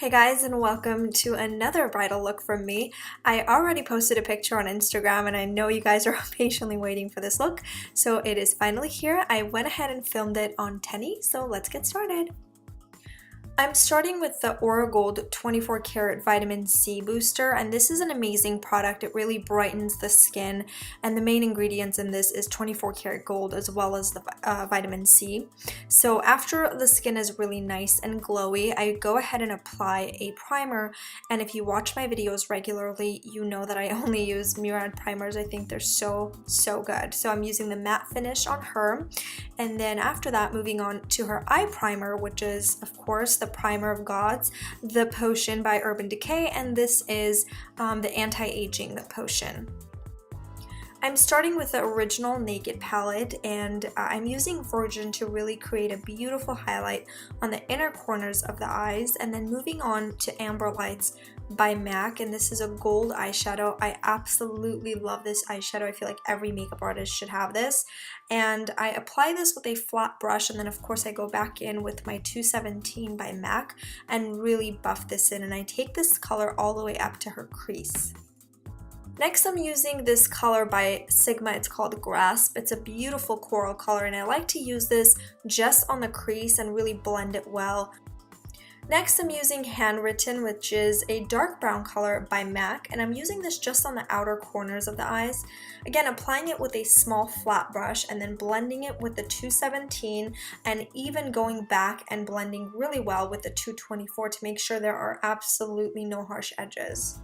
Hey guys, and welcome to another bridal look from me. I already posted a picture on Instagram and I know you guys are patiently waiting for this look, so it is finally here. I went ahead and filmed it on Tenny, so let's get started. I'm starting with the Aura Gold 24 karat vitamin C booster, and this is an amazing product. It really brightens the skin, and the main ingredients in this is 24 karat gold as well as the vitamin C. So after the skin is really nice and glowy, I go ahead and apply a primer, and if you watch my videos regularly, you know that I only use Murad primers. I think they're so good. So I'm using the matte finish on her, and then after that moving on to her eye primer, which is of course the Primer of Gods, the Potion by Urban Decay, and this is the anti-aging potion. I'm starting with the original Naked palette, and I'm using Virgin to really create a beautiful highlight on the inner corners of the eyes, and then moving on to Amber Lights by MAC, and this is a gold eyeshadow. I absolutely love this eyeshadow. I feel like every makeup artist should have this, and I apply this with a flat brush, and then of course I go back in with my 217 by MAC and really buff this in, and I take this color all the way up to her crease. Next, I'm using this color by Sigma. It's called Grasp. It's a beautiful coral color, and I like to use this just on the crease and really blend it well. Next, I'm using Handwritten, which is a dark brown color by MAC, and I'm using this just on the outer corners of the eyes. Again, applying it with a small flat brush and then blending it with the 217, and even going back and blending really well with the 224 to make sure there are absolutely no harsh edges.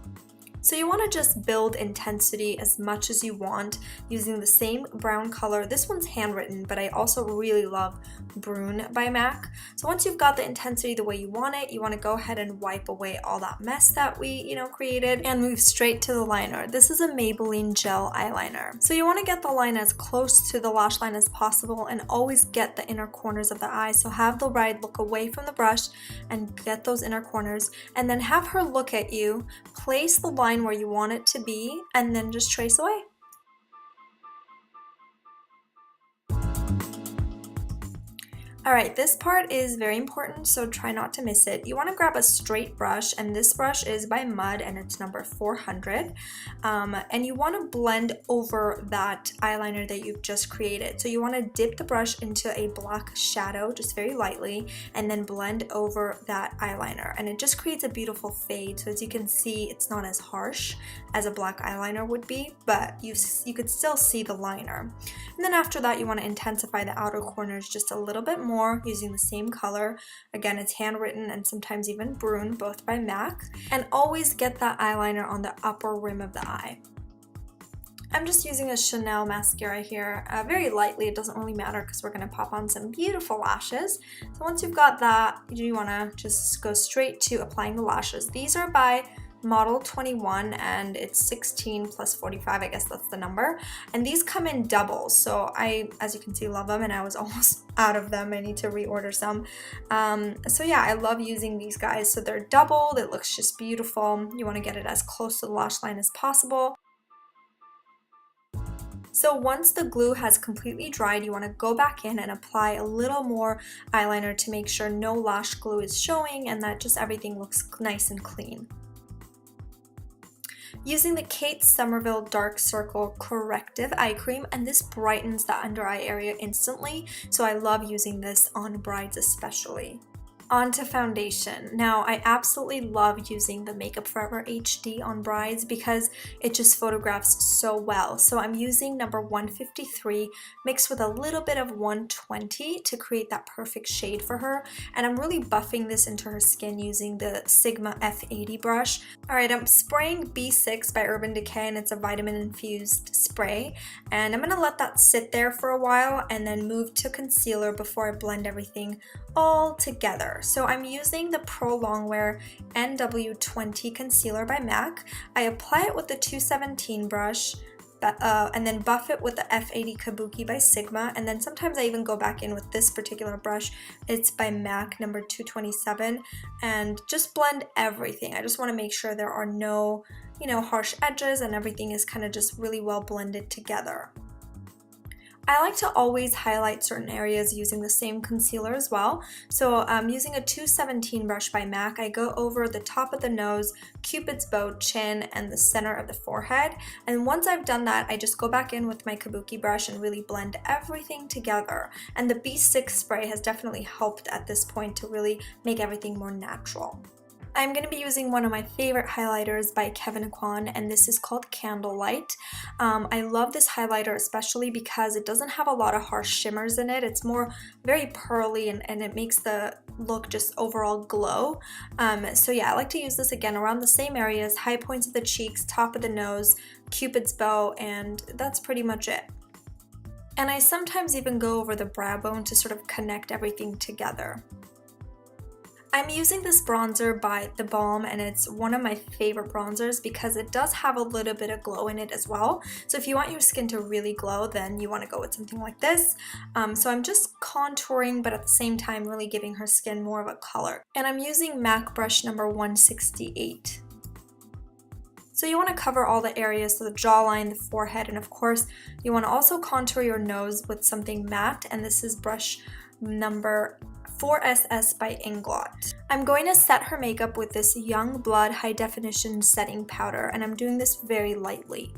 So you want to just build intensity as much as you want using the same brown color. This one's Handwritten, but I also really love Brune by MAC. So once you've got the intensity the way you want to go ahead and wipe away all that mess that we, created and move straight to the liner. This is a Maybelline gel eyeliner. So you want to get the line as close to the lash line as possible and always get the inner corners of the eye. So have the bride look away from the brush and get those inner corners, and then have her look at you, place the line where you want it to be, and then just trace away. Alright, this part is very important, so try not to miss it. You want to grab a straight brush, and this brush is by Mud, and it's number 400. And you want to blend over that eyeliner that you've just created. So you want to dip the brush into a black shadow, just very lightly, and then blend over that eyeliner. And it just creates a beautiful fade. So as you can see, it's not as harsh as a black eyeliner would be, but you could still see the liner. And then after that, you want to intensify the outer corners just a little bit more using the same color. Again, it's Handwritten and sometimes even Brune, both by MAC. And always get that eyeliner on the upper rim of the eye. I'm just using a Chanel mascara here, very lightly. It doesn't really matter because we're going to pop on some beautiful lashes. So once you've got that, you want to just go straight to applying the lashes. These are by Model 21, and it's 16 plus 45, I guess that's the number, and these come in doubles, so I, as you can see, love them, and I was almost out of them. I need to reorder some. So yeah, I love using these guys. So they're doubled, it looks just beautiful. You want to get it as close to the lash line as possible. So once the glue has completely dried, you want to go back in and apply a little more eyeliner to make sure no lash glue is showing and that just everything looks nice and clean. Using the Kate Somerville Dark Circle Corrective Eye Cream, and this brightens the under eye area instantly, so I love using this on brides especially. On to foundation. Now, I absolutely love using the Makeup Forever HD on brides because it just photographs so well. So I'm using number 153 mixed with a little bit of 120 to create that perfect shade for her. And I'm really buffing this into her skin using the Sigma F80 brush. Alright, I'm spraying B6 by Urban Decay, and it's a vitamin infused spray. And I'm going to let that sit there for a while and then move to concealer before I blend everything all together. So I'm using the Pro Longwear NW20 concealer by MAC. I apply it with the 217 brush and then buff it with the F80 Kabuki by Sigma, and then sometimes I even go back in with this particular brush. It's by MAC number 227, and just blend everything. I just want to make sure there are no, harsh edges and everything is kind of just really well blended together. I like to always highlight certain areas using the same concealer as well. So using a 217 brush by MAC, I go over the top of the nose, Cupid's bow, chin, and the center of the forehead. And once I've done that, I just go back in with my kabuki brush and really blend everything together. And the B6 spray has definitely helped at this point to really make everything more natural. I'm going to be using one of my favorite highlighters by Kevyn Aucoin, and this is called Candlelight. I love this highlighter especially because it doesn't have a lot of harsh shimmers in it. It's more very pearly and it makes the look just overall glow. So yeah, I like to use this again around the same areas, high points of the cheeks, top of the nose, Cupid's bow, and that's pretty much it. And I sometimes even go over the brow bone to sort of connect everything together. I'm using this bronzer by The Balm, and it's one of my favorite bronzers because it does have a little bit of glow in it as well. So if you want your skin to really glow, then you want to go with something like this. So I'm just contouring, but at the same time really giving her skin more of a color. And I'm using MAC brush number 168. So you want to cover all the areas, so the jawline, the forehead, and of course you want to also contour your nose with something matte, and this is brush number 4SS by Inglot. I'm going to set her makeup with this Young Blood High Definition Setting Powder, and I'm doing this very lightly.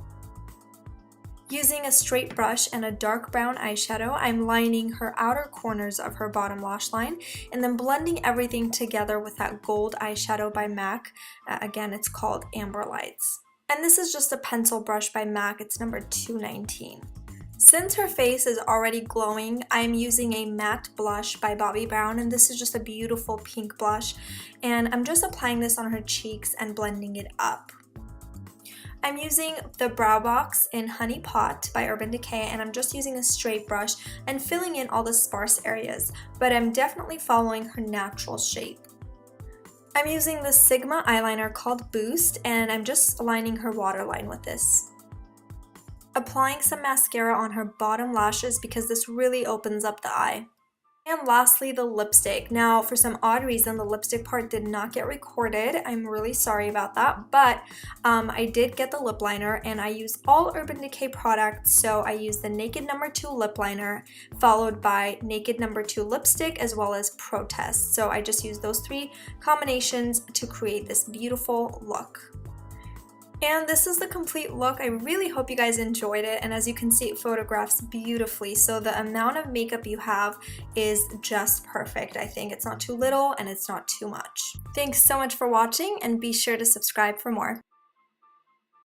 Using a straight brush and a dark brown eyeshadow, I'm lining her outer corners of her bottom lash line and then blending everything together with that gold eyeshadow by MAC. Again, it's called Amber Lights. And this is just a pencil brush by MAC, it's number 219. Since her face is already glowing, I'm using a matte blush by Bobbi Brown, and this is just a beautiful pink blush, and I'm just applying this on her cheeks and blending it up. I'm using the Brow Box in Honey Pot by Urban Decay, and I'm just using a straight brush and filling in all the sparse areas, but I'm definitely following her natural shape. I'm using the Sigma eyeliner called Boost, and I'm just lining her waterline with this. Applying some mascara on her bottom lashes because this really opens up the eye. And lastly, the lipstick. Now, for some odd reason, the lipstick part did not get recorded. I'm really sorry about that, but I did get the lip liner, and I use all Urban Decay products. So I used the Naked No. 2 lip liner, followed by Naked No. 2 lipstick, as well as Protest. So I just used those three combinations to create this beautiful look. And this is the complete look. I really hope you guys enjoyed it, and as you can see, it photographs beautifully, so the amount of makeup you have is just perfect. I think it's not too little and it's not too much. Thanks so much for watching, and be sure to subscribe for more.